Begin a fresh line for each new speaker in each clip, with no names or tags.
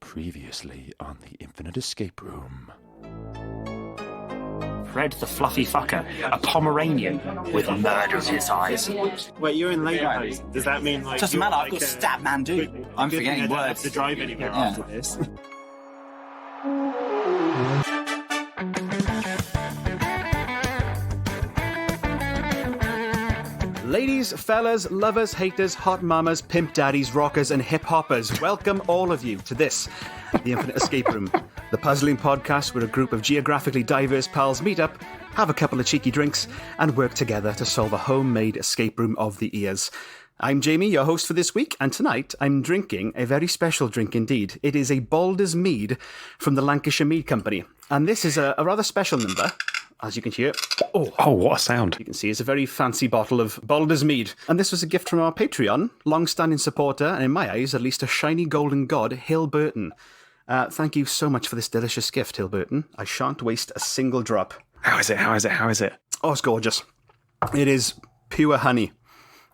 Previously on the Infinite Escape Room.
Fred the Fluffy Fucker, a Pomeranian with murder in his eyes.
Wait, you're in later post. Does that mean like...
Doesn't matter, I've got stab man, dude. I'm forgetting
I don't have
words.
to drive anywhere after this.
Ladies, fellas, lovers, haters, hot mamas, pimp daddies, rockers, and hip hoppers, welcome all of you to this, the Infinite Escape Room, the puzzling podcast where a group of geographically diverse pals meet up, have a couple of cheeky drinks, and work together to solve a homemade escape room of the ears. I'm Jamie, your host for this week, and tonight I'm drinking a very special drink indeed. It is a Baldur's Mead from the Lancashire Mead Company, and this is a rather special number. As you can hear.
Oh, what a sound.
You can see it's a very fancy bottle of Baldur's Mead. And this was a gift from our Patreon, long-standing supporter, and in my eyes, at least a shiny golden god, Hill Burton. Thank you so much for this delicious gift, Hill Burton. I shan't waste a single drop.
How is it?
Oh, it's gorgeous. It is pure honey.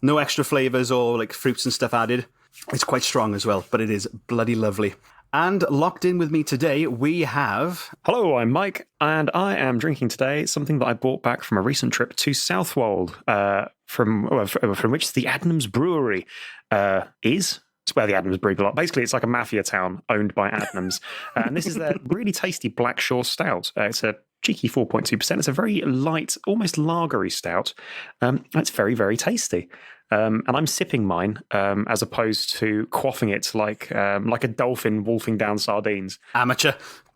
No extra flavours or like fruits and stuff added. It's quite strong as well, but it is bloody lovely. And locked in with me today, we have...
Hello, I'm Mike, and I am drinking today something that I brought back from a recent trip to Southwold, from which the Adnams Brewery is. It's where the Adnams brew a lot. Basically, it's like a mafia town owned by Adnams. And this is their really tasty Black Shore Stout. It's a cheeky 4.2%. It's a very light, almost lagery stout. It's very, very tasty. And I'm sipping mine as opposed to quaffing it like a dolphin wolfing down sardines.
Amateur.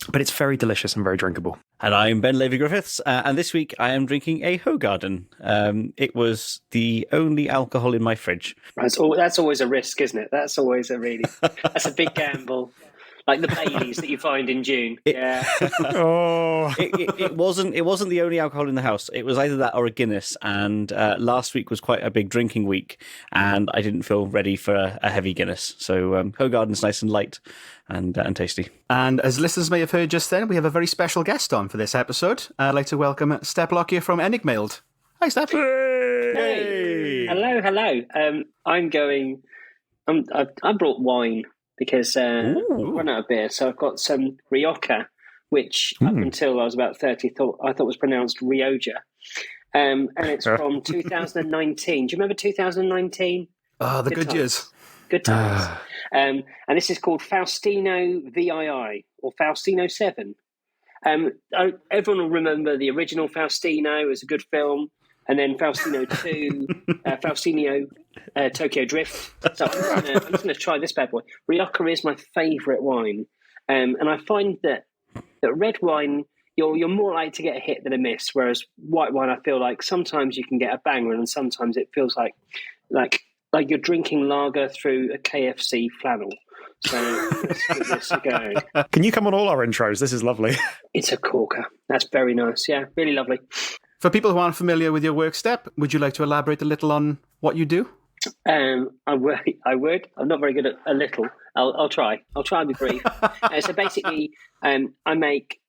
But it's very delicious and very drinkable.
And I'm Ben Levy-Griffiths, and this week I am drinking a Hoegaarden. It was the only alcohol in my fridge.
That's always a risk, isn't it? That's always that's a big gamble. Like the Baileys that you find in June.
It wasn't the only alcohol in the house. It was either that or a Guinness. And last week was quite a big drinking week, and I didn't feel ready for a heavy Guinness. So Hoegaarden's nice and light and tasty.
And as listeners may have heard just then, we have a very special guest on for this episode. I'd like to welcome Step Lockyer from Enigmailed. Hi, Step.
Hey. Hello. I brought wine. Because I've run out of beer, so I've got some Rioja, which up until I was about 30 I thought was pronounced Rioja. And it's from 2019. Do you remember 2019?
Oh, the good years.
Good times. And this is called Faustino VII, or Faustino 7. Everyone will remember the original Faustino. It was a good film. And then Faustino 2, Faustino Tokyo Drift. So I'm just going to try this bad boy. Rioja is my favourite wine. And I find that red wine, you're more likely to get a hit than a miss, whereas white wine, I feel like sometimes you can get a banger and sometimes it feels like you're drinking lager through a KFC flannel. So let's give this a go.
Can you come on all our intros? This is lovely.
It's a corker. That's very nice. Yeah, really lovely.
For people who aren't familiar with your work, Step, would you like to elaborate a little on what you do?
I would. I'm not very good at a little. I'll try. I'll try and be brief. So basically, I make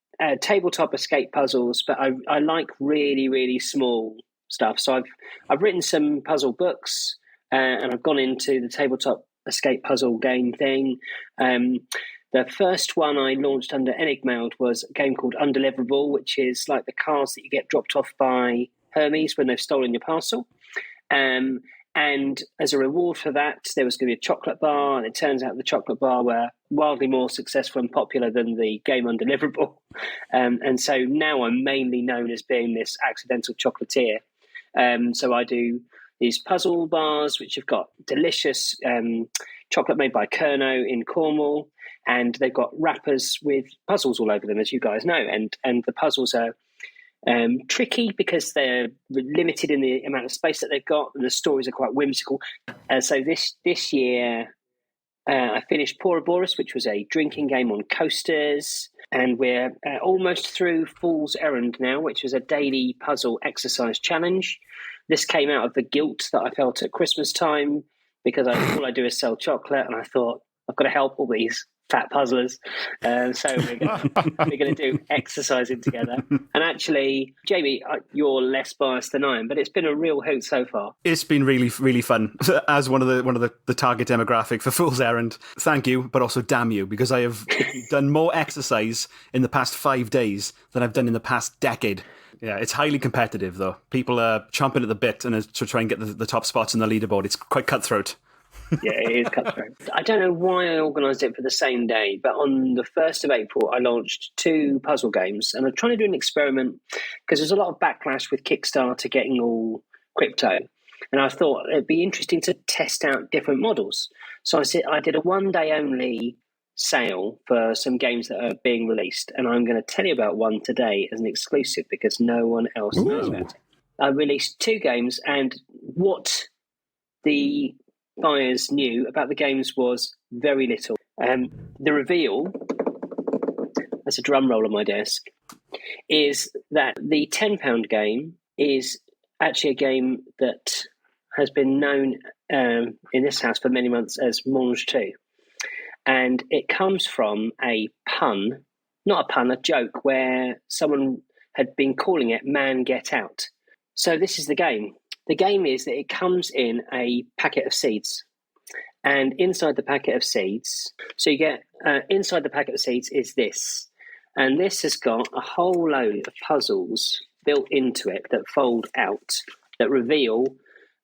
tabletop escape puzzles, but I like really, really small stuff. So I've written some puzzle books, and I've gone into the tabletop escape puzzle game thing. The first one I launched under Enigmailed was a game called Undeliverable, which is like the cards that you get dropped off by Hermes when they've stolen your parcel. And as a reward for that, there was going to be a chocolate bar, and it turns out the chocolate bar were wildly more successful and popular than the game Undeliverable. And so now I'm mainly known as being this accidental chocolatier. So I do these puzzle bars, which have got delicious chocolate made by Kerno in Cornwall. And they've got wrappers with puzzles all over them, as you guys know. And the puzzles are tricky because they're limited in the amount of space that they've got, and the stories are quite whimsical. So this year, I finished Poroboros, which was a drinking game on coasters. And we're almost through Fool's Errand now, which was a daily puzzle exercise challenge. This came out of the guilt that I felt at Christmas time because all I do is sell chocolate. And I thought, I've got to help all these fat puzzlers. So we're going to do exercising together. And actually, Jamie, you're less biased than I am, but it's been a real hoot so far.
It's been really, really fun. As one of the target demographic for Fool's Errand, thank you, but also damn you, because I have done more exercise in the past 5 days than I've done in the past decade. Yeah, it's highly competitive, though. People are chomping at the bit to try and get the top spots on the leaderboard. It's quite cutthroat.
Yeah, it is cutthroat. I don't know why I organised it for the same day, but on the 1st of April, I launched 2 puzzle games, and I'm trying to do an experiment because there's a lot of backlash with Kickstarter getting all crypto, and I thought it'd be interesting to test out different models. So I did a 1-day only sale for some games that are being released, and I'm going to tell you about one today as an exclusive because no one else knows about it. I released 2 games, and what the buyers knew about the games was very little. The reveal, that's a drum roll on my desk, is that the £10 game is actually a game that has been known in this house for many months as Mange 2. And it comes from a pun, not a pun, a joke, where someone had been calling it Man Get Out. So this is the game. The game is that it comes in a packet of seeds. And inside the packet of seeds, so you get, inside the packet of seeds is this. And this has got a whole load of puzzles built into it that fold out, that reveal,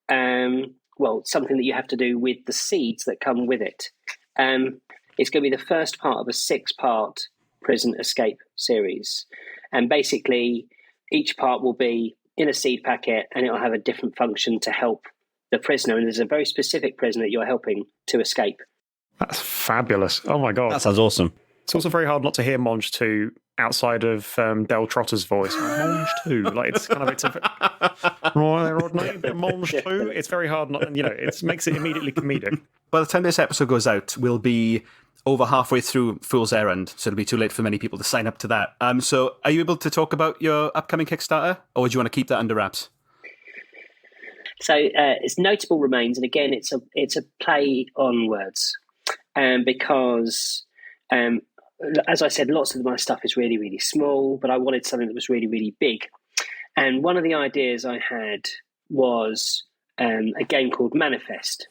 something that you have to do with the seeds that come with it. It's going to be the first part of a 6-part prison escape series. And basically, each part will be in a seed packet, and it'll have a different function to help the prisoner. And there's a very specific prisoner that you're helping to escape.
That's fabulous. Oh my God.
That sounds awesome.
It's also very hard not to hear Monge 2 outside of Del Trotter's voice. Monge 2. Like, it's kind of, it's a right there, Rodney. Monge 2. It's very hard not, it makes it immediately comedic.
By the time this episode goes out, we'll be over halfway through Fool's Errand, so it'll be too late for many people to sign up to that. So are you able to talk about your upcoming Kickstarter, or do you want to keep that under wraps?
So it's Notable Remains, and again, it's a play on words, because as I said, lots of my stuff is really, really small, but I wanted something that was really, really big. And one of the ideas I had was a game called Manifest.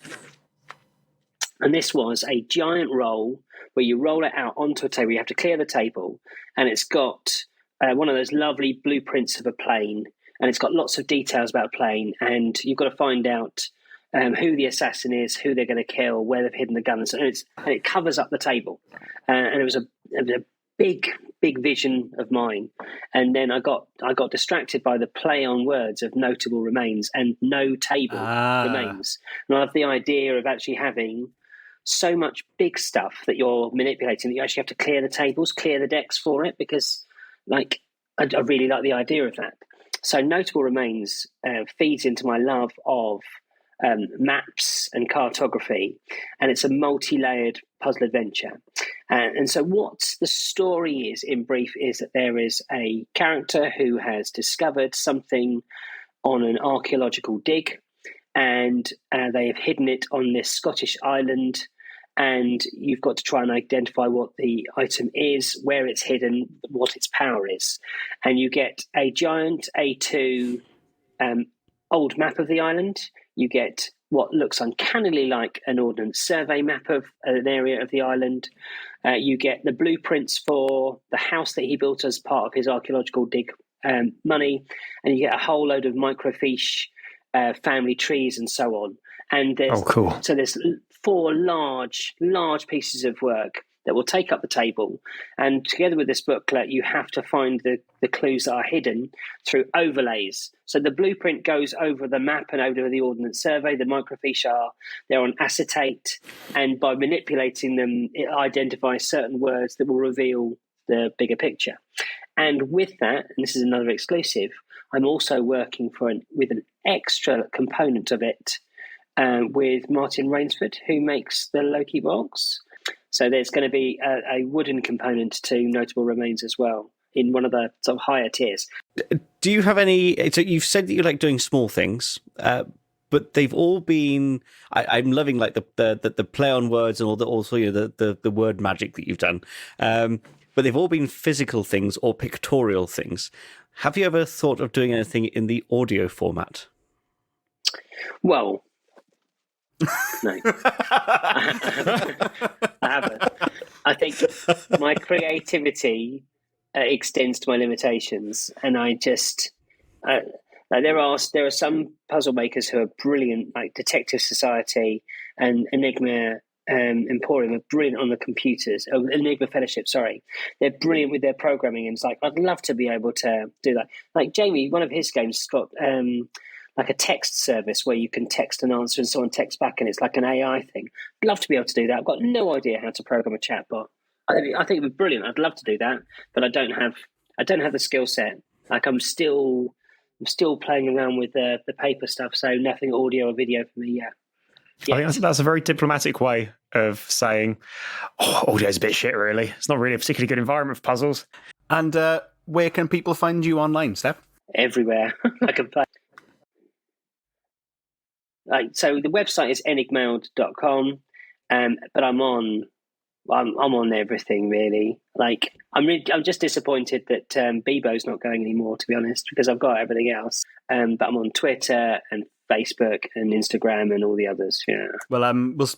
And this was a giant roll where you roll it out onto a table. You have to clear the table, and it's got one of those lovely blueprints of a plane, and it's got lots of details about a plane, and you've got to find out who the assassin is, who they're going to kill, where they've hidden the guns, and it covers up the table. And it was a big vision of mine. And then I got distracted by the play on words of Notable Remains and No Table Remains. And I love the idea of actually having so much big stuff that you're manipulating that you actually have to clear the tables, clear the decks for it, because I really like the idea of that. So Notable Remains feeds into my love of maps and cartography, and it's a multi-layered puzzle adventure. And so what the story is, in brief, is that there is a character who has discovered something on an archaeological dig, and they have hidden it on this Scottish island, and you've got to try and identify what the item is, where it's hidden, what its power is. And you get a giant A2 old map of the island. You get what looks uncannily like an ordnance survey map of an area of the island. You get the blueprints for the house that he built as part of his archaeological dig money. And you get a whole load of microfiche family trees and so on. And there's,
cool.
So there's 4 large pieces of work that will take up the table. And together with this booklet, you have to find the clues that are hidden through overlays. So the blueprint goes over the map and over the ordnance survey. The microfiche they're on acetate. And by manipulating them, it identifies certain words that will reveal the bigger picture. And with that, and this is another exclusive, I'm also working with an extra component of it with Martin Rainsford, who makes the Loki box. So there's going to be a wooden component to Notable Remains as well, in one of the sort of higher tiers.
Do you have any... So you've said that you like doing small things, but but they've all been. I'm loving like the play on words and also the word magic that you've done. But they've all been physical things or pictorial things. Have you ever thought of doing anything in the audio format?
Well, no. I haven't. I think my creativity extends to my limitations, and I just there are some puzzle makers who are brilliant, like Detective Society and Enigma Emporium are brilliant on the computers. Oh, Enigma Fellowship, sorry, they're brilliant with their programming, and it's like I'd love to be able to do that. Like Jamie, one of his games has got like a text service where you can text an answer and someone texts back, and it's like an AI thing. I'd love to be able to do that. I've got no idea how to program a chatbot. I think it'd be brilliant. I'd love to do that, but I don't have the skill set. Like I'm still playing around with the paper stuff, so nothing audio or video for me yet. Yeah.
I think that's a very diplomatic way of saying, audio's a bit shit, really. It's not really a particularly good environment for puzzles.
And where can people find you online, Steph?
Everywhere I can play. So the website is enigmailed.com, but I'm on everything really. Like I'm just disappointed that Bebo's not going anymore, to be honest, because I've got everything else. But I'm on Twitter and Facebook and Instagram and all the others. Yeah.
Well,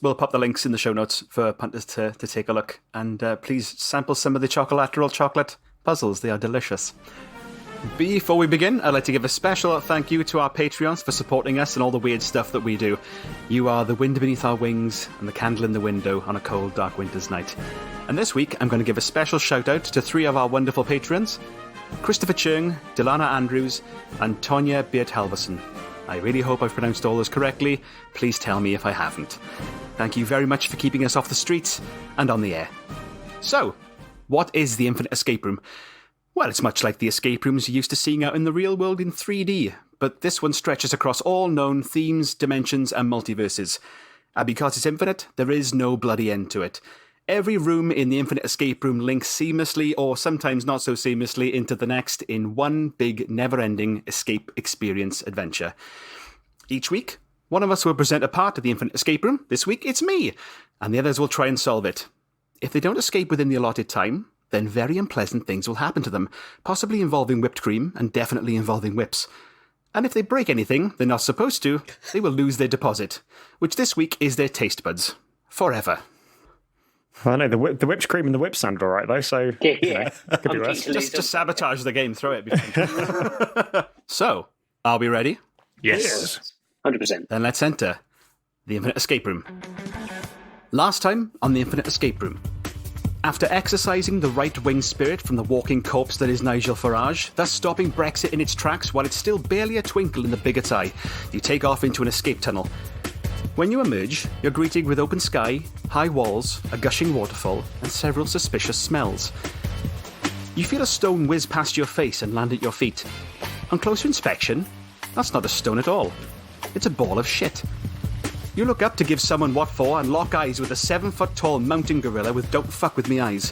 we'll pop the links in the show notes for punters to take a look, and please sample some of the chocolateral chocolate puzzles. They are delicious. Before we begin, I'd like to give a special thank you to our Patreons for supporting us and all the weird stuff that we do. You are the wind beneath our wings and the candle in the window on a cold, dark winter's night. And this week, I'm going to give a special shout out to 3 of our wonderful patrons: Christopher Chung, Delana Andrews, and Tonya Beard Halverson. I really hope I've pronounced all those correctly. Please tell me if I haven't. Thank you very much for keeping us off the streets and on the air. So, what is the Infinite Escape Room? Well, it's much like the escape rooms you're used to seeing out in the real world in 3D, but this one stretches across all known themes, dimensions, and multiverses. And because it's infinite, there is no bloody end to it. Every room in the Infinite Escape Room links seamlessly, or sometimes not so seamlessly, into the next in one big, never-ending escape experience adventure. Each week, one of us will present a part of the Infinite Escape Room. This week, it's me, and the others will try and solve it. If they don't escape within the allotted time, then very unpleasant things will happen to them, possibly involving whipped cream and definitely involving whips. And if they break anything they're not supposed to, they will lose their deposit, which this week is their taste buds. Forever.
I know, the whipped cream and the whip sounded all right, though, so
Yeah.
could be worse.
Just sabotage the game, throw it. So, are we ready?
Yes.
100%.
Then let's enter the Infinite Escape Room. Last time on the Infinite Escape Room. After exercising the right-wing spirit from the walking corpse that is Nigel Farage, thus stopping Brexit in its tracks while it's still barely a twinkle in the bigot's eye, you take off into an escape tunnel. When you emerge, you're greeted with open sky, high walls, a gushing waterfall, and several suspicious smells. You feel a stone whiz past your face and land at your feet. On closer inspection, that's not a stone at all. It's a ball of shit. You look up to give someone what for and lock eyes with a 7-foot-tall mountain gorilla with "Don't fuck with me" eyes.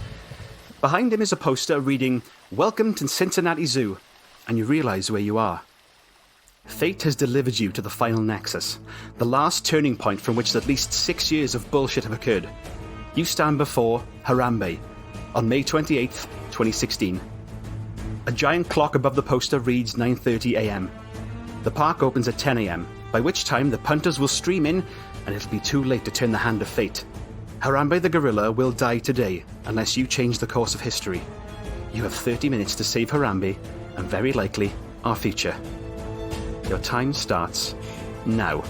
Behind him is a poster reading "Welcome to Cincinnati Zoo," and you realise where you are. Fate has delivered you to the final nexus, the last turning point from which at least 6 years of bullshit have occurred. You stand before Harambe on May 28th, 2016. A giant clock above the poster reads 9:30 a.m. The park opens at 10 a.m, by which time the punters will stream in and it'll be too late to turn the hand of fate. Harambe the gorilla will die today unless you change the course of history. You have 30 minutes to save Harambe and very likely our future. Your time starts now.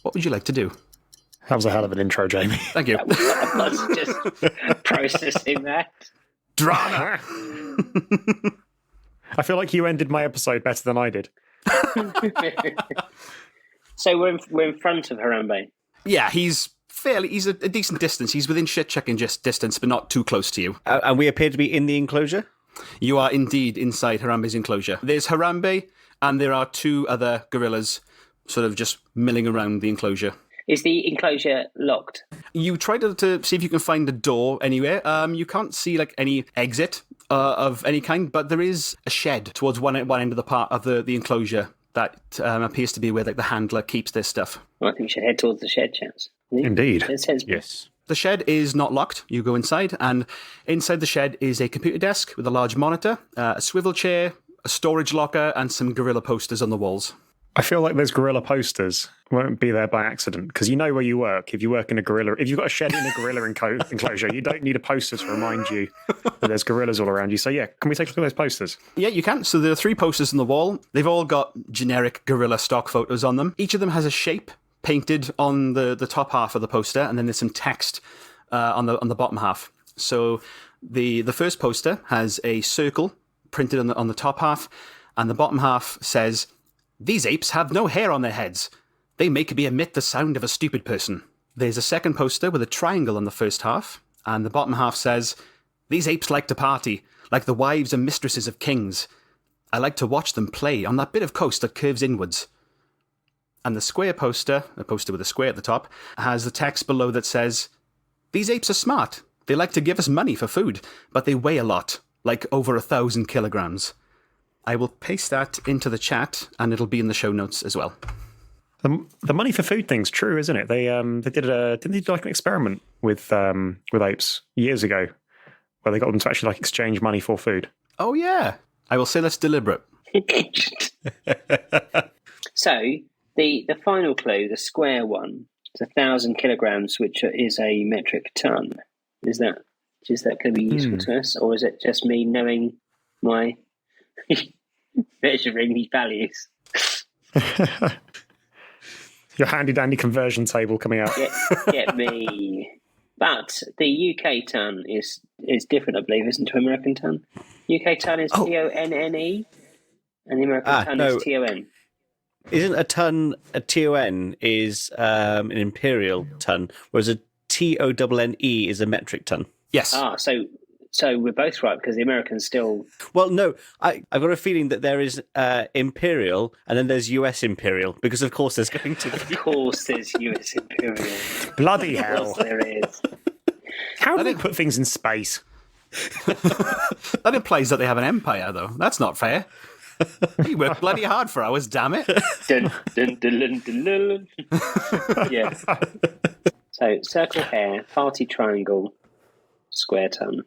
What would you like to do?
That was a hell of an intro, Jamie.
Thank you.
I was just processing that.
Drama! I feel like you ended my episode better than I did.
So we're in front of Harambe.
Yeah, he's a decent distance. He's within shit-checking distance, but not too close to you.
And we appear to be in the enclosure?
You are indeed inside Harambe's enclosure. There's Harambe, and there are 2 other gorillas sort of just milling around the enclosure.
Is the enclosure locked?
You try to see if you can find a door anywhere. You can't see like any exit of any kind, but there is a shed towards one end of the part of the enclosure that appears to be where the handler keeps this stuff.
Well, I think we should head towards the shed, chaps.
Indeed.
It says
Yes.
The shed is not locked. You go inside, and inside the shed is a computer desk with a large monitor, a swivel chair, a storage locker, and some gorilla posters on the walls.
I feel like those gorilla posters won't be there by accident, because you know where you work. If you work in a gorilla, if you've got a shed in a gorilla enclosure, you don't need a poster to remind you that there's gorillas all around you. So yeah, can we take a look at those posters?
Yeah, you can. So there are 3 posters on the wall. They've all got generic gorilla stock photos on them. Each of them has a shape painted on the top half of the poster, and then there's some text on the bottom half. So the first poster has a circle printed on the top half, and the bottom half says, "These apes have no hair on their heads. They make me emit the sound of a stupid person." There's a second poster with a triangle on the first half, and the bottom half says, "These apes like to party, like the wives and mistresses of kings. I like to watch them play on that bit of coast that curves inwards." And the square poster, a poster with a square at the top, has the text below that says, "These apes are smart. They like to give us money for food, but they weigh a lot, like over 1,000 kilograms." I will paste that into the chat, and it'll be in the show notes as well.
The money for food thing's true, isn't it? They didn't they do like an experiment with apes years ago, where they got them to actually like exchange money for food.
Oh yeah, I will say that's deliberate.
So the final clue, the square one, is 1,000 kilograms, which is a metric ton. Is that going to be useful to us, or is it just me knowing my measuring these values?
Your handy dandy conversion table coming out.
Get me. But the UK ton is different, I believe, isn't it, to American ton? UK ton is TONNE, and the American ton is TON.
Isn't a ton a TON is an imperial ton, whereas a TONNE is a metric ton?
Yes.
So we're both right, because the Americans still...
Well, no, I've got a feeling that there is imperial and then there's US imperial, because of course there's going to be...
Of course there's US imperial.
Bloody
Of
hell.
course there is.
How do they put things in space?
That implies that they have an empire, though. That's not fair. We work bloody hard for hours, damn it.
Dun, dun, dun, dun, dun, dun. Yeah. So circle hair, party triangle, square ton.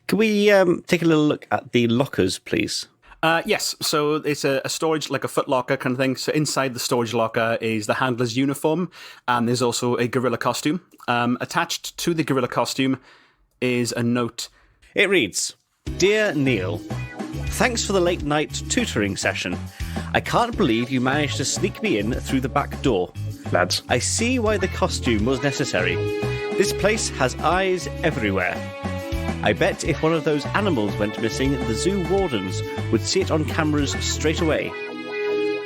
Can we take a little look at the lockers, please?
Yes, so it's a storage, like a foot locker kind of thing. So inside the storage locker is the handler's uniform, and there's also a gorilla costume. Attached to the gorilla costume is a note.
It reads, "Dear Neil, thanks for the late night tutoring session. I can't believe you managed to sneak me in through the back door.
Lads.
I see why the costume was necessary. This place has eyes everywhere. I bet if one of those animals went missing, the zoo wardens would see it on cameras straight away.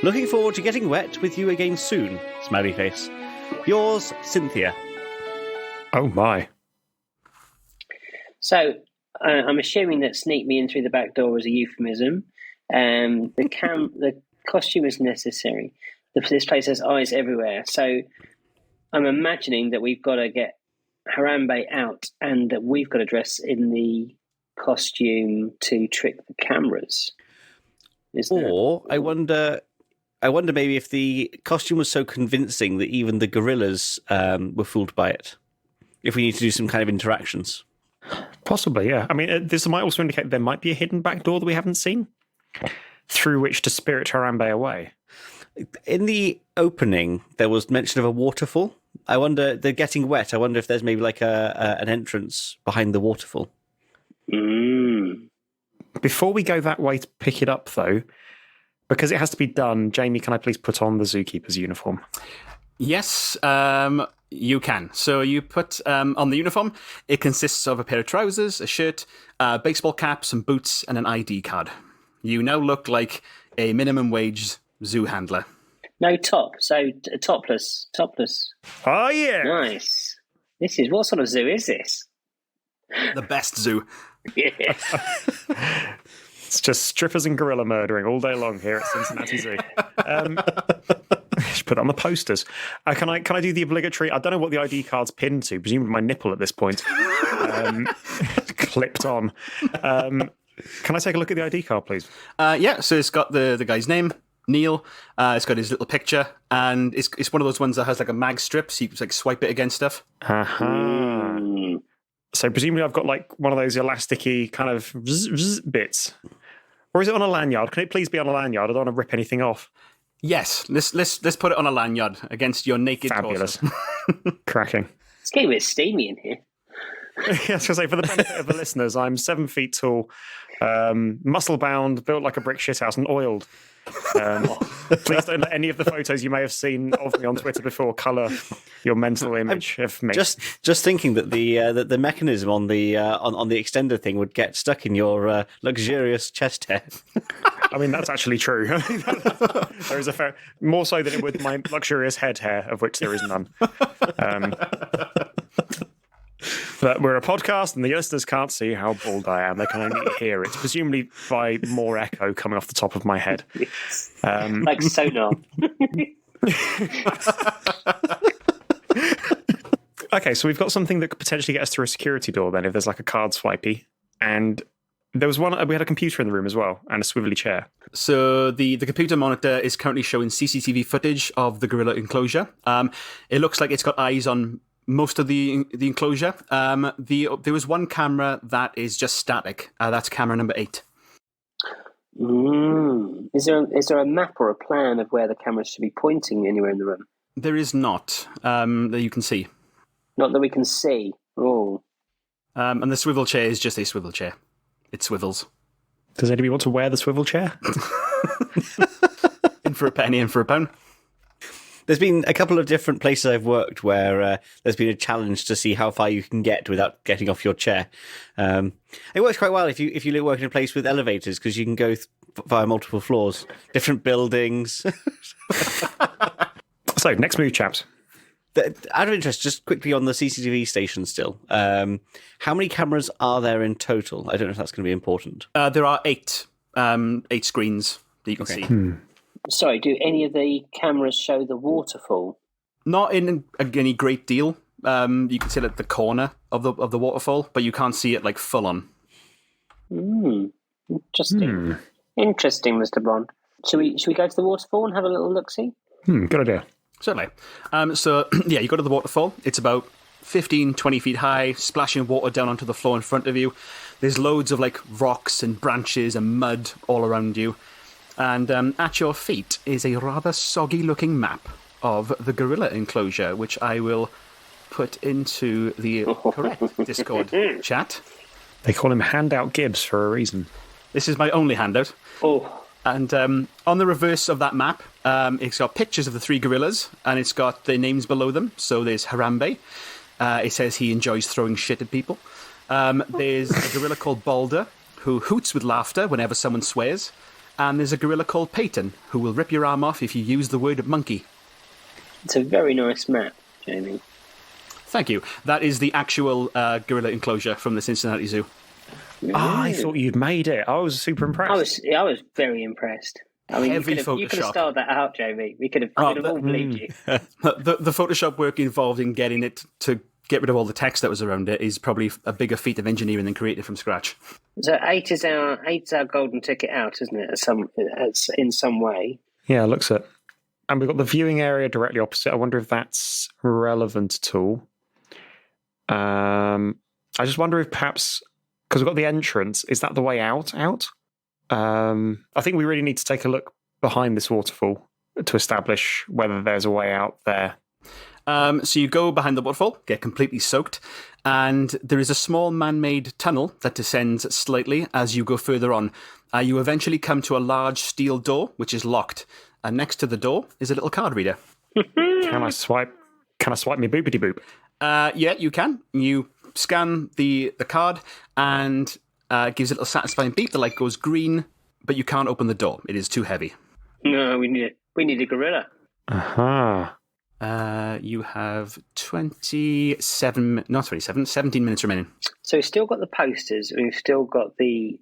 Looking forward to getting wet with you again soon. Smiley face. Yours, Cynthia."
Oh my.
So I'm assuming that sneak me in through the back door was a euphemism. The costume is necessary. This place has eyes everywhere. So I'm imagining that we've got to get Harambe out, and that we've got to dress in the costume to trick the cameras.
Or I wonder maybe if the costume was so convincing that even the gorillas were fooled by it. If we need to do some kind of interactions.
Possibly, yeah. I mean, this might also indicate there might be a hidden back door that we haven't seen, through which to spirit Harambe away.
In the opening, there was mention of a waterfall. I wonder, they're getting wet. I wonder if there's maybe like an entrance behind the waterfall.
Before we go that way to pick it up, though, because it has to be done, Jamie, can I please put on the zookeeper's uniform?
Yes, you can. So you put on the uniform, it consists of a pair of trousers, a shirt, a baseball cap, some boots, and an ID card. You now look like a minimum wage zoo handler.
No top, so topless.
Oh, yeah.
Nice. What sort of zoo is this?
The best zoo.
Yeah.
It's just strippers and gorilla murdering all day long here at Cincinnati Zoo. Should put it on the posters. Can I do the obligatory? I don't know what the ID card's pinned to. Presumably my nipple at this point. Clipped on. Can I take a look at the ID card, please?
Yeah. So it's got the guy's name, Neil. It's got his little picture, and it's one of those ones that has like a mag strip, so you can like swipe it against stuff.
Aha. So presumably I've got like one of those elasticy kind of bits. Or is it on a lanyard? Can it please be on a lanyard? I don't want to rip anything off.
Yes, let's put it on a lanyard against your naked
Fabulous.
torso.
Cracking.
It's getting a bit steamy in here.
Yeah, I was going to say, for the benefit of the listeners, I'm 7 feet tall, muscle bound, built like a brick shithouse, and oiled. Please don't let any of the photos you may have seen of me on Twitter before colour your mental image of me.
Just thinking that the mechanism on the extender thing would get stuck in your luxurious chest hair.
I mean, that's actually true. There is a fair, more so than it would my luxurious head hair, of which there is none. But we're a podcast, and the listeners can't see how bald I am. They can only hear it, presumably by more echo coming off the top of my head.
Like sonar.
Okay, so we've got something that could potentially get us through a security door then, if there's like a card swipey. And there was one, we had a computer in the room as well, and a swivelly chair. So the computer monitor is currently showing CCTV footage of the gorilla enclosure. It looks like it's got eyes on most of the enclosure. There was one camera that is just static. That's camera number 8.
Is there a map or a plan of where the cameras should be pointing anywhere in the room?
There is not, that you can see.
Not that we can see. Oh.
And the swivel chair is just a swivel chair. It swivels.
Does anybody want to wear the swivel chair?
In for a penny, in for a pound.
There's been a couple of different places I've worked where there's been a challenge to see how far you can get without getting off your chair. It works quite well if you work in a place with elevators, because you can go via multiple floors, different buildings.
So, next move, chaps.
Out of interest, just quickly on the CCTV station still, how many cameras are there in total? I don't know if that's going to be important.
There are 8 screens that you can see.
Sorry, do any of the cameras show the waterfall?
Not in any great deal. You can see it at the corner of the waterfall, but you can't see it like full on.
Interesting. Interesting, Mr. Bond. Should we go to the waterfall and have a little look-see?
Good idea.
Certainly. So, yeah, you go to the waterfall. It's about 15, 20 feet high, splashing water down onto the floor in front of you. There's loads of like rocks and branches and mud all around you. And at your feet is a rather soggy-looking map of the gorilla enclosure, which I will put into the correct Discord chat.
They call him Handout Gibbs for a reason.
This is my only handout.
Oh.
And on the reverse of that map, it's got pictures of the 3 gorillas, and it's got their names below them. So there's Harambe. It says he enjoys throwing shit at people. There's a gorilla called Balder, who hoots with laughter whenever someone swears. And there's a gorilla called Peyton, who will rip your arm off if you use the word monkey.
It's a very nice map, Jamie.
Thank you. That is the actual gorilla enclosure from the Cincinnati Zoo.
I thought you'd made it. I was super impressed.
I was very impressed. I mean,
Heavy
you could have
Photoshop.
started that out, Jamie. We could have all believed you.
The Photoshop work involved in getting it to get rid of all the text that was around it is probably a bigger feat of engineering than creating it from scratch.
So 8 is our golden ticket out, isn't it? In some way.
Yeah, it looks it. And we've got the viewing area directly opposite. I wonder if that's relevant at all. I just wonder if perhaps, because we've got the entrance, is that the way out? I think we really need to take a look behind this waterfall to establish whether there's a way out there.
So you go behind the waterfall, get completely soaked, and there is a small man-made tunnel that descends slightly as you go further on. You eventually come to a large steel door, which is locked, and next to the door is a little card reader.
Can I swipe me boopity boop?
Yeah, you can. You scan the card, and it gives a little satisfying beep. The light goes green, but you can't open the door. It is too heavy.
No, we need a gorilla.
Aha.
You have 17 minutes remaining.
So we've still got the posters. We've still got the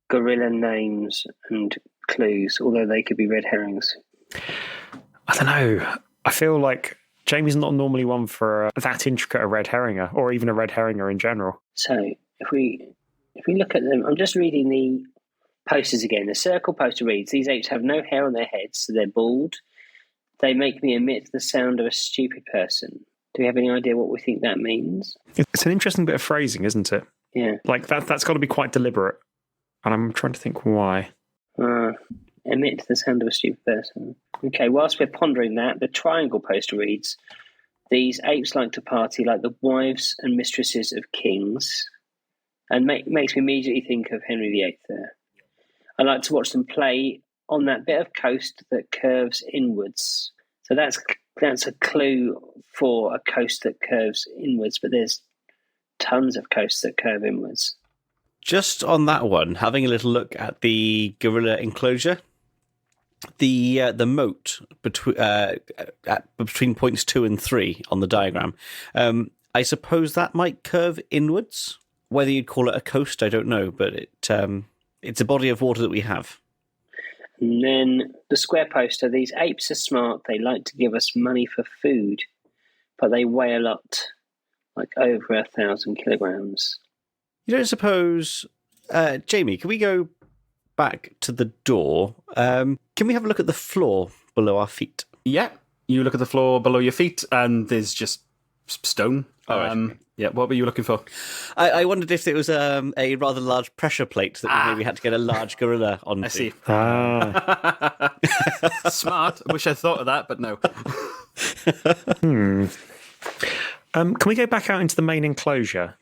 gorilla names and clues, although they could be red herrings.
I don't know. I feel like Jamie's not normally one for that intricate a red herringer, or even a red herringer in general.
So if we look at them, I'm just reading posters again. The circle poster reads, "These apes have no hair on their heads, so they're bald. They make me emit the sound of a stupid person." Do we have any idea what we think that means?
It's an interesting bit of phrasing, isn't it?
Yeah.
Like that's got to be quite deliberate. And I'm trying to think why.
Emit the sound of a stupid person. Okay, whilst we're pondering that, the triangle poster reads, "These apes like to party like the wives and mistresses of kings." And makes me immediately think of Henry VIII there. I like to watch them play on that bit of coast that curves inwards. So that's a clue for a coast that curves inwards, but there's tons of coasts that curve inwards.
Just on that one, having a little look at the gorilla enclosure, the moat between points 2 and 3 on the diagram, I suppose that might curve inwards. Whether you'd call it a coast, I don't know, but it's a body of water that we have.
And then the square poster, "These apes are smart. They like to give us money for food, but they weigh a lot, like over 1,000 kilograms."
You don't suppose, Jamie, can we go back to the door? Can we have a look at the floor below our feet?
Yeah, you look at the floor below your feet, and there's just stone.
Right.
Yeah, what were you looking for?
I wondered if it was a rather large pressure plate that we maybe had to get a large gorilla onto.
I see.
Ah.
Smart. I wish I thought of that, but no.
Can we go back out into the main enclosure?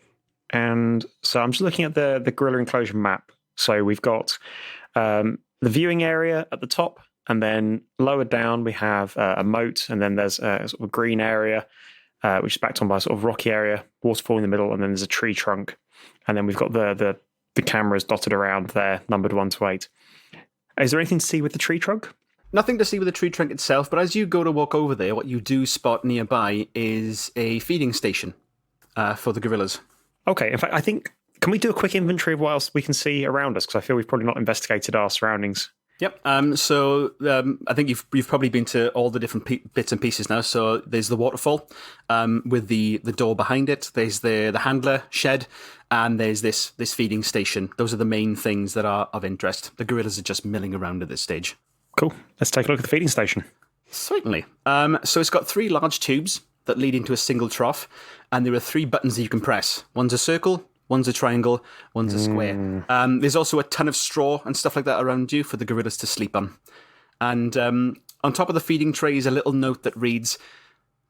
And so I'm just looking at the gorilla enclosure map. So we've got the viewing area at the top, and then lower down we have a moat, and then there's a sort of a green area, which is backed on by a sort of rocky area, waterfall in the middle, and then there's a tree trunk. And then we've got the cameras dotted around there, numbered 1 to 8. Is there anything to see with the tree trunk?
Nothing to see with the tree trunk itself, but as you go to walk over there, what you do spot nearby is a feeding station for the gorillas.
Okay, in fact, I think, can we do a quick inventory of what else we can see around us? Because I feel we've probably not investigated our surroundings.
Yep. So I think you've probably been to all the different bits and pieces now. So there's the waterfall with the door behind it. There's the handler shed, and there's this feeding station. Those are the main things that are of interest. The gorillas are just milling around at this stage.
Cool. Let's take a look at the feeding station.
Certainly. So it's got 3 large tubes that lead into a single trough, and there are 3 buttons that you can press. One's a circle, one's a triangle, one's a square. There's also a ton of straw and stuff like that around you for the gorillas to sleep on. And on top of the feeding tray is a little note that reads,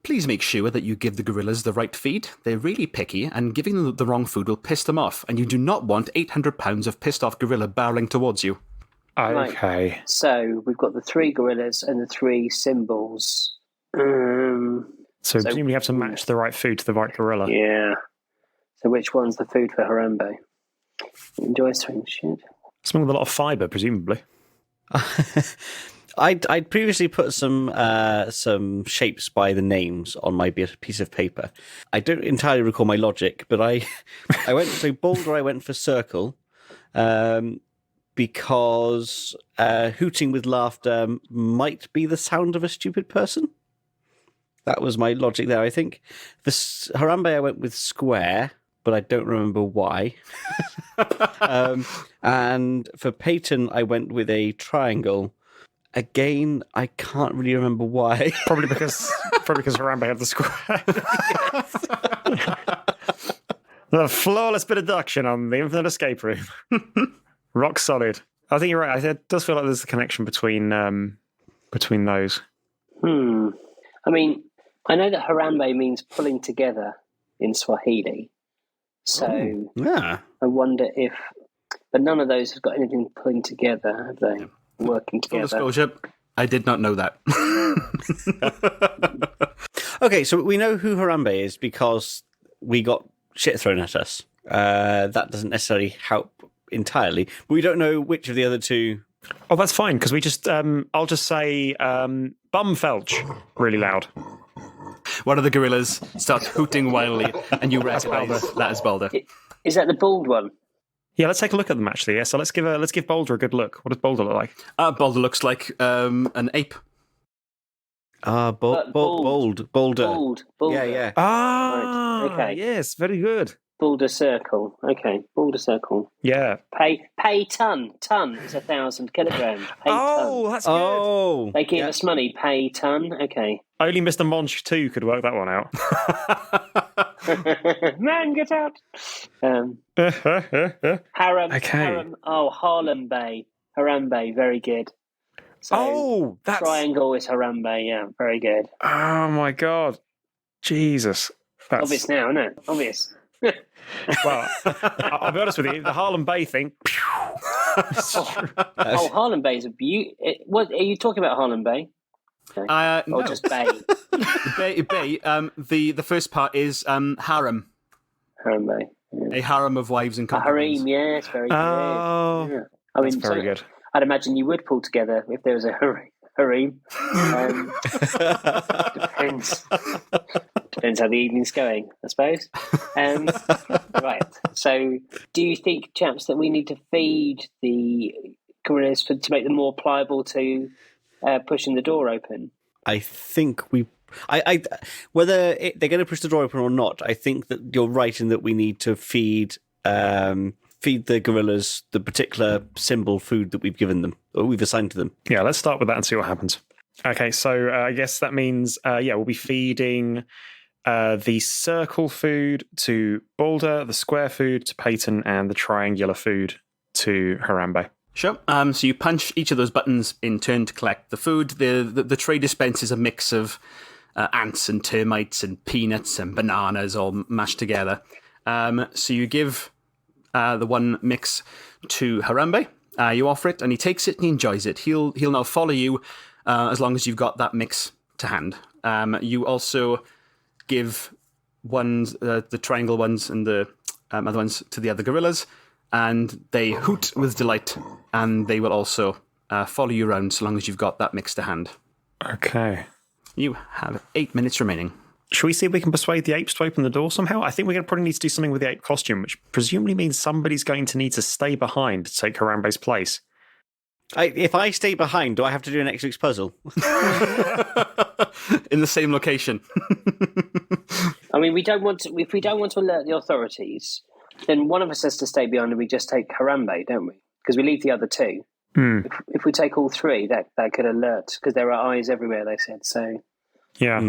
"Please make sure that you give the gorillas the right feed. They're really picky, and giving them the wrong food will piss them off, and you do not want 800 pounds of pissed off gorilla barreling towards you."
Okay.
Right. So we've got the 3 gorillas and the 3 symbols.
So presumably you have to match the right food to the right gorilla.
Yeah. So which one's the food for Harambe? Enjoy swing shit.
Something with a lot of fibre, presumably.
I'd previously put some shapes by the names on my piece of paper. I don't entirely recall my logic, but I went so boulder. I went for circle, because hooting with laughter might be the sound of a stupid person. That was my logic there, I think. For Harambe, I went with square, but I don't remember why. And for Peyton, I went with a triangle. Again, I can't really remember why.
Probably because Harambe had the square. The flawless bit of deduction on the Infinite Escape Room. Rock solid. I think you're right. It does feel like there's a connection between those.
I mean, I know that Harambe means pulling together in Swahili. So
Yeah.
I wonder if... But none of those have got anything pulling together, have they? Working
Full
together.
disclosure, I did not know that.
Okay, so we know who Harambe is because we got shit thrown at us. That doesn't necessarily help entirely, but we don't know which of the other 2.
Oh, that's fine, because we just... I'll just say Bumfelch really loud.
One of the gorillas starts hooting wildly, and you recognise that as Balder.
Is that the bald one?
Yeah, let's take a look at them, actually. Yeah, so let's give Boulder a good look. What does Boulder look like?
Balder looks like an ape.
Boulder.
Bald.
Yeah.
Ah,
Right, okay.
yes, very good.
Boulder Circle. Okay, Boulder Circle.
Yeah.
Pay ton. Ton is 1,000 kilograms. Pay ton.
That's good.
Oh,
They give us money. Pay ton. Okay.
Only Mr. Monch 2 could work that one out.
Man, get out. Harambe, very good. So,
that's...
triangle is Harambe, yeah, very good.
Oh, my God. Jesus. That's...
Obvious now, isn't it? Obvious.
Well, I'll be honest with you, the Harlem Bay thing...
Harlem Bay is a beauty. What are you talking about, Harlem Bay?
No.
Or just Bay?
Bay. The first part is harem.
Harem Bay. Yeah.
A harem of wives and
A
concubines.
harem, yes, very good.
Oh,
Yeah. I mean,
that's very good.
I'd imagine you would pull together if there was a harem. Depends. Depends how the evening's going, I suppose. Right. So, do you think, chaps, that we need to feed the gorillas to make them more pliable to pushing the door open?
I think whether they're going to push the door open or not, I think that you're right in that we need to feed the gorillas the particular symbol food that we've given them, or we've assigned to them.
Yeah, let's start with that and see what happens. Okay, so I guess that means, we'll be feeding the circle food to Boulder, the square food to Peyton, and the triangular food to Harambe.
Sure. So you punch each of those buttons in turn to collect the food. The tray dispense is a mix of ants and termites and peanuts and bananas all mashed together. So you give the one mix to Harambe. You offer it, and he takes it and he enjoys it. He'll now follow you as long as you've got that mix to hand. You also give ones, the triangle ones and the other ones to the other gorillas, and they hoot with delight, and they will also follow you around so long as you've got that mix to hand.
Okay.
You have 8 minutes remaining.
Should we see if we can persuade the apes to open the door somehow? I think we're going to probably need to do something with the ape costume, which presumably means somebody's going to need to stay behind to take Harambe's place.
If I stay behind, do I have to do an next week's puzzle?
In the same location.
I mean, if we don't want to alert the authorities, then one of us has to stay behind and we just take Harambe, don't we? Because we leave the other two. If we take all three, that could alert, because there are eyes everywhere, they said. So
yeah.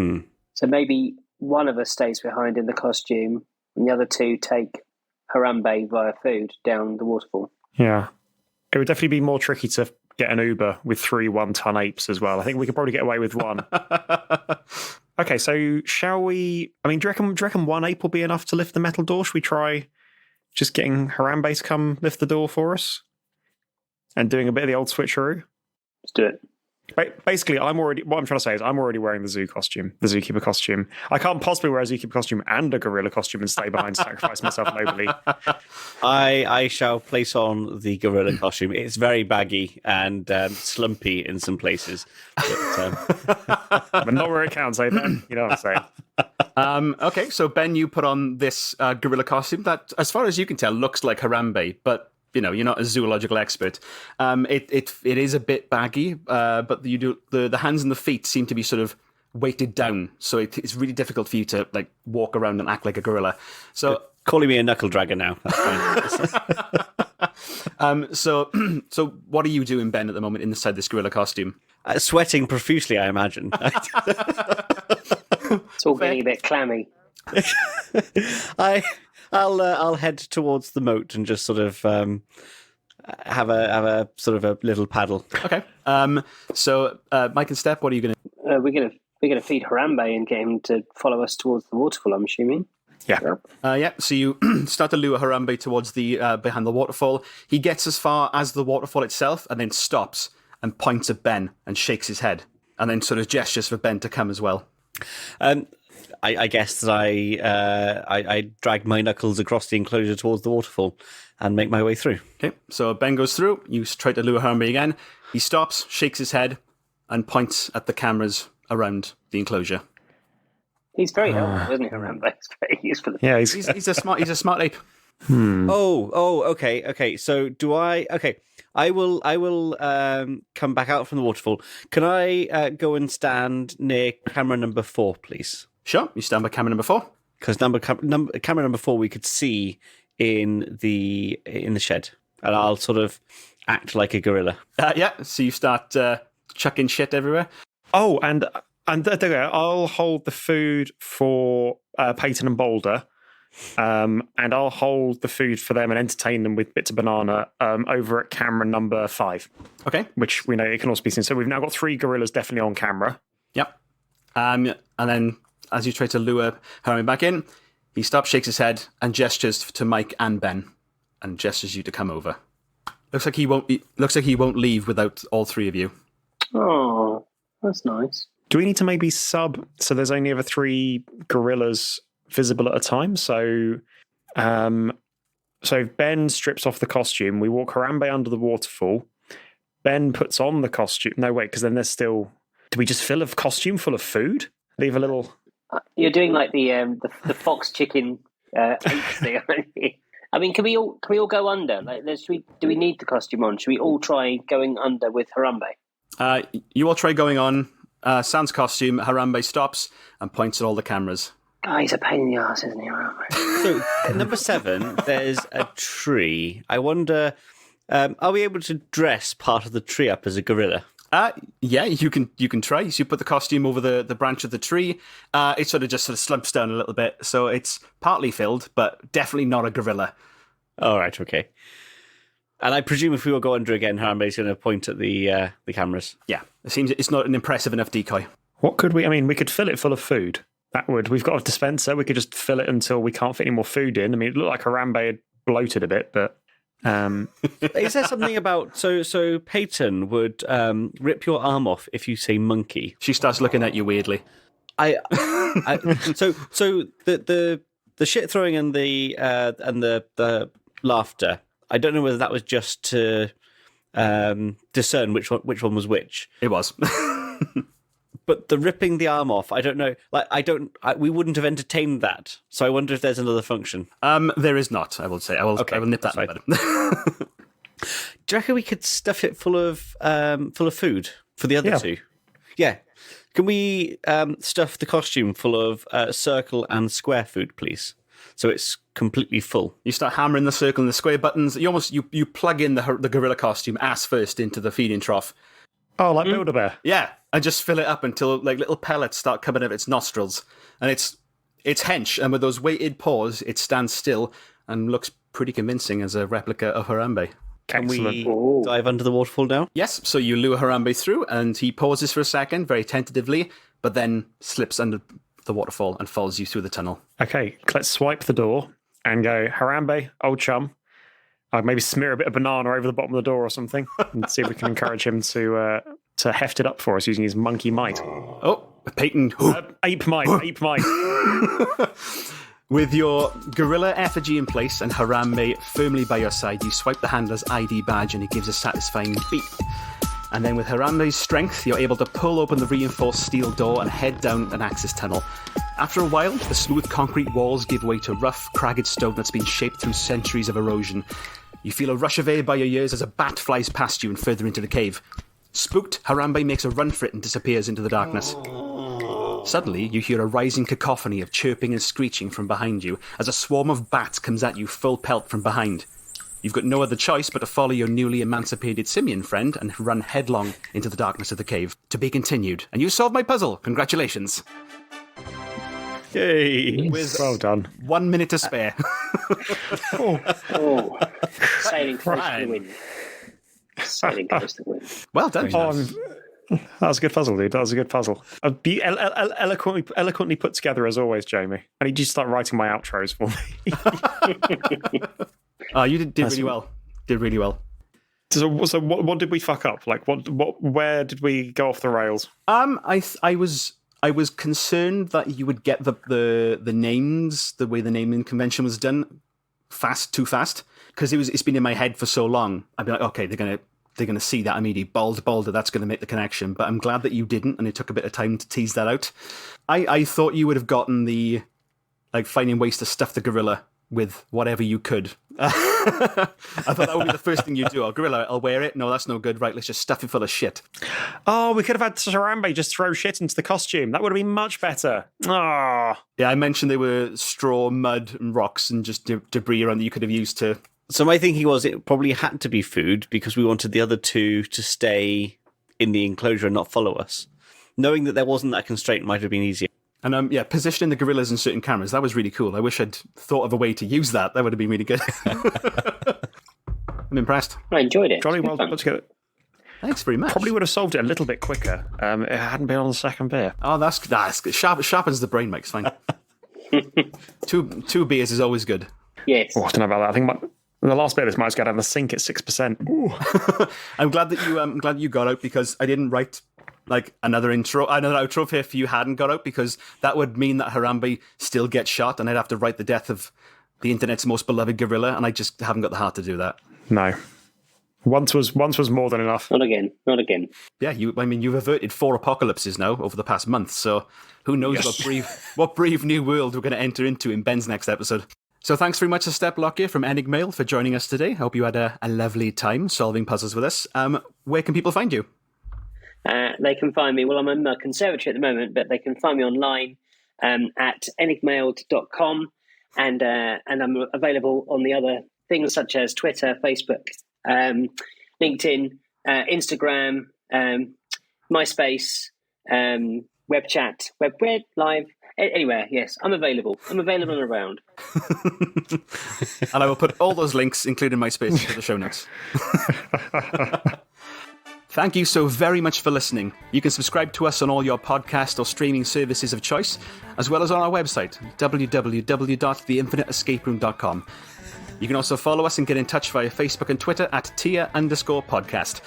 So maybe one of us stays behind in the costume and the other two take Harambe via food down the waterfall.
Yeah. It would definitely be more tricky to get an Uber with 3 one-ton apes as well. I think we could probably get away with one. Okay, so shall we... I mean, do you reckon one ape will be enough to lift the metal door? Should we try just getting Harambe to come lift the door for us? And doing a bit of the old switcheroo?
Let's do it.
Basically, what I'm trying to say is I'm already wearing the zookeeper costume. I can't possibly wear a zookeeper costume and a gorilla costume and stay behind to sacrifice myself nobly.
I shall place on the gorilla costume. It's very baggy and slumpy in some places.
But not where it counts, eh, Ben? You know what I'm saying?
Okay, so Ben, you put on this gorilla costume that, as far as you can tell, looks like Harambe, but you know, you're not a zoological expert. It is a bit baggy, but you do the hands and the feet seem to be sort of weighted down, so it's really difficult for you to like walk around and act like a gorilla. So
calling me a knuckle dragger now. That's fine.
So what are you doing, Ben, at the moment inside this gorilla costume?
Sweating profusely, I imagine.
It's all getting a bit clammy.
I'll head towards the moat and just sort of have a sort of a little paddle.
Okay. So Mike and Step, what are you going to?
We're gonna feed Harambe and get him to follow us towards the waterfall, I'm assuming.
Yeah.
Yeah. So you start to lure Harambe towards the behind the waterfall. He gets as far as the waterfall itself and then stops and points at Ben and shakes his head and then sort of gestures for Ben to come as well.
I guess that I drag my knuckles across the enclosure towards the waterfall and make my way through. Okay, so Ben goes through. You try to lure Harambe again. He stops, shakes his head, and points at the cameras around the enclosure.
He's very helpful, isn't he, Harambe? He's very useful.
Yeah,
he's a smart ape.
Oh, okay. So do I? Okay, I will come back out from the waterfall. Can I go and stand near camera number 4, please?
Sure, you stand by camera number 4.
Because camera number 4 we could see in the shed, and I'll sort of act like a gorilla.
Yeah, so you start chucking shit everywhere.
Oh, and there we go. I'll hold the food for Peyton and Boulder, and I'll hold the food for them and entertain them with bits of banana over at camera number 5.
Okay.
Which we know it can also be seen. So we've now got 3 gorillas definitely on camera.
Yep. And then as you try to lure Harambe back in, he stops, shakes his head, and gestures to Mike and Ben, and gestures you to come over. Looks like he won't leave without all 3 of you.
Oh, that's nice.
Do we need to maybe sub so there's only ever 3 gorillas visible at a time? So if Ben strips off the costume, we walk Harambe under the waterfall. Ben puts on the costume. No, wait, because then there's still... Do we just fill a costume full of food? Leave a little...
You're doing like the fox chicken apes thing, aren't you? I mean, can we all go under? Like, do we need the costume on? Should we all try going under with Harambe?
You all try going on. Sans costume, Harambe stops and points at all the cameras.
Oh, he's a pain in the arse, isn't he, Harambe?
So, at number 7, there's a tree. I wonder, are we able to dress part of the tree up as a gorilla?
Yeah, you can try. So you put the costume over the branch of the tree. It sort of slumps down a little bit, so it's partly filled, but definitely not a gorilla.
All right, okay. And I presume if we will go under again, Harambe's going to point at the cameras.
Yeah, it seems it's not an impressive enough decoy.
What could we... I mean, we could fill it full of food. We've got a dispenser. We could just fill it until we can't fit any more food in. I mean, it looked like Harambe had bloated a bit, but...
Is there something about... So Peyton would rip your arm off if you say monkey.
She starts looking at you weirdly.
So the shit throwing and the laughter... I don't know whether that was just to discern which one was which.
It was.
But the ripping the arm off, I don't know. We wouldn't have entertained that. So I wonder if there's another function.
There is not. I will say. I will nip that in the bud.
Do you reckon we could stuff it full of food for the other 2? Yeah. Can we stuff the costume full of circle and square food, please? So it's completely full.
You start hammering the circle and the square buttons. You plug in the gorilla costume ass first into the feeding trough.
Oh, like Build-A-Bear.
Yeah, and just fill it up until like little pellets start coming out of its nostrils, and it's hench. And with those weighted paws, it stands still and looks pretty convincing as a replica of Harambe.
Can we dive under the waterfall now?
Yes. So you lure Harambe through, and he pauses for a second, very tentatively, but then slips under the waterfall and follows you through the tunnel.
Okay, let's swipe the door and go, Harambe, old chum. I'd maybe smear a bit of banana over the bottom of the door or something and see if we can encourage him to heft it up for us using his monkey might.
Oh, Peyton.
Ape might.
With your gorilla effigy in place and Harambe firmly by your side, you swipe the handler's ID badge and it gives a satisfying beep. And then with Harambe's strength, you're able to pull open the reinforced steel door and head down an access tunnel. After a while, the smooth concrete walls give way to rough, cragged stone that's been shaped through centuries of erosion. You feel a rush of air by your ears as a bat flies past you and further into the cave. Spooked, Harambe makes a run for it and disappears into the darkness. Suddenly, you hear a rising cacophony of chirping and screeching from behind you as a swarm of bats comes at you full pelt from behind. You've got no other choice but to follow your newly emancipated simian friend and run headlong into the darkness of the cave. To be continued. And you solved my puzzle. Congratulations.
Yay.
Well done.
1 minute to spare.
Sailing close to the wind. Sailing close to the wind.
Well done.
That was a good puzzle, dude. That was a good puzzle. Eloquently put together as always, Jamie. I need you to start writing my outros for me.
You did really well. Did really well.
So what did we fuck up? Like, where did we go off the rails?
I was concerned that you would get the names, the way the naming convention was done, too fast, because it's been in my head for so long. I'd be like, okay, they're gonna see that immediately. Boulder, that's gonna make the connection. But I'm glad that you didn't, and it took a bit of time to tease that out. I thought you would have gotten the finding ways to stuff the gorilla with whatever you could. I thought that would be the first thing you do. Oh, gorilla, I'll wear it. No, that's no good. Right, let's just stuff it full of shit.
Oh, we could have had Harambe just throw shit into the costume. That would have been much better. Oh.
Yeah, I mentioned there were straw, mud, and rocks and just debris around that you could have used to...
So my thinking was it probably had to be food because we wanted the other two to stay in the enclosure and not follow us. Knowing that there wasn't that constraint might have been easier.
And yeah, positioning the gorillas in certain cameras, that was really cool. I wish I'd thought of a way to use that. That would have been really good. I'm impressed.
I enjoyed it.
Jolly well put together.
Thanks very much.
Probably would have solved it a little bit quicker. It hadn't been on the second beer.
Oh, that's sharpens the brain, Mike. It's fine. two beers is always good.
Yes.
Oh, I don't know about that. I think the last bit of this might go down the sink at 6%.
I'm glad that you got out because I didn't write like another outro if you hadn't got out, because that would mean that Harambe still gets shot and I'd have to write the death of the internet's most beloved gorilla, and I just haven't got the heart to do that.
No. Once was more than enough.
Not again.
Yeah, you've averted 4 apocalypses now over the past month, so who knows what brave new world we're going to enter into in Ben's next episode. So thanks very much to Step Lockyer from Enigmailed for joining us today. I hope you had a lovely time solving puzzles with us. Where can people find you?
They can find me, well, I'm in the conservatory at the moment, but they can find me online at enigmailed.com, and I'm available on the other things such as Twitter, Facebook, LinkedIn, Instagram, MySpace, web chat, web live, anywhere. Yes, I'm available. I'm available and around.
And I will put all those links, including MySpace, into the show notes. Thank you so very much for listening. You can subscribe to us on all your podcast or streaming services of choice, as well as on our website, www.theinfiniteescaperoom.com. You can also follow us and get in touch via Facebook and Twitter at @tier_podcast.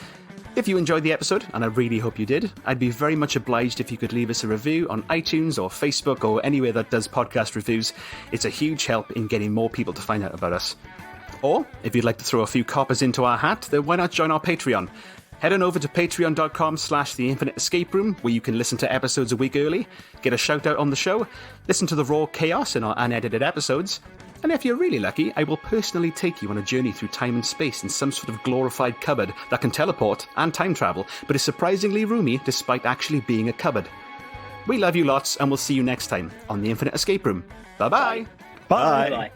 If you enjoyed the episode, and I really hope you did, I'd be very much obliged if you could leave us a review on iTunes or Facebook or anywhere that does podcast reviews. It's a huge help in getting more people to find out about us. Or, if you'd like to throw a few coppers into our hat, then why not join our Patreon? Head on over to patreon.com/theinfiniteescaperoom, where you can listen to episodes a week early, get a shout out on the show, listen to the raw chaos in our unedited episodes, and if you're really lucky, I will personally take you on a journey through time and space in some sort of glorified cupboard that can teleport and time travel, but is surprisingly roomy despite actually being a cupboard. We love you lots, and we'll see you next time on The Infinite Escape Room. Bye-bye.
Bye.
Bye.